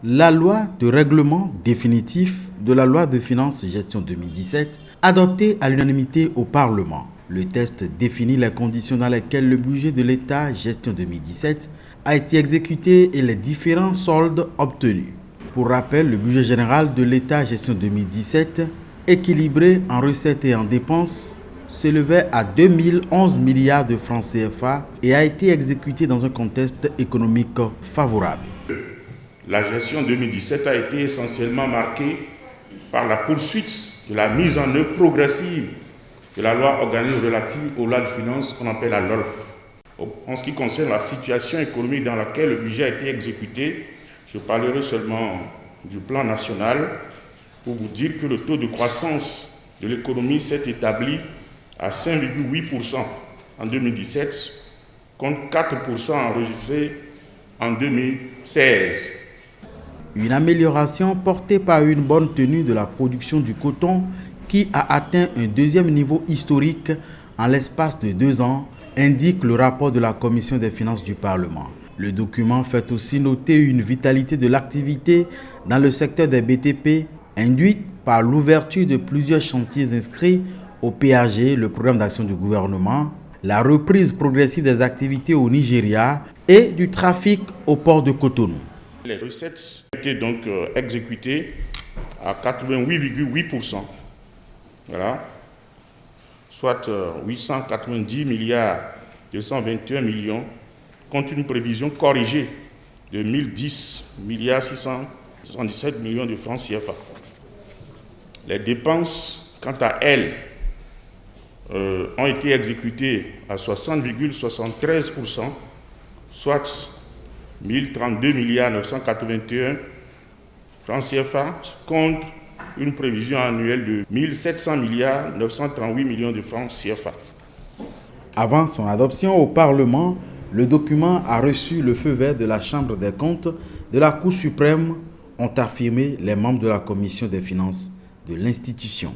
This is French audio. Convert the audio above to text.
La loi de règlement définitif de la loi de finances gestion 2017, adoptée à l'unanimité au Parlement. Le texte définit les conditions dans lesquelles le budget de l'État gestion 2017 a été exécuté et les différents soldes obtenus. Pour rappel, le budget général de l'État gestion 2017, équilibré en recettes et en dépenses, s'élevait à 2011 milliards de francs CFA et a été exécuté dans un contexte économique favorable. La gestion 2017 a été essentiellement marquée par la poursuite de la mise en œuvre progressive de la loi organique relative aux lois de finances qu'on appelle la LOLF. En ce qui concerne la situation économique dans laquelle le budget a été exécuté, je parlerai seulement du plan national pour vous dire que le taux de croissance de l'économie s'est établi à 5,8% en 2017, contre 4% enregistrés en 2016. Une amélioration portée par une bonne tenue de la production du coton qui a atteint un deuxième niveau historique en l'espace de 2 ans, indique le rapport de la Commission des finances du Parlement. Le document fait aussi noter une vitalité de l'activité dans le secteur des BTP, induite par l'ouverture de plusieurs chantiers inscrits au PAG, le programme d'action du gouvernement, la reprise progressive des activités au Nigeria et du trafic au port de Cotonou. Les recettes ont été donc exécutées à 88,8%, voilà, soit 890 milliards 221 millions, contre une prévision corrigée de 1010 milliards 677 millions de francs CFA. Les dépenses, quant à elles, ont été exécutées à 60,73%, soit 1032 milliards 981 francs CFA, contre une prévision annuelle de 1700 milliards 938 millions de francs CFA. Avant son adoption au Parlement, le document a reçu le feu vert de la Chambre des comptes de la Cour suprême, ont affirmé les membres de la Commission des finances de l'institution.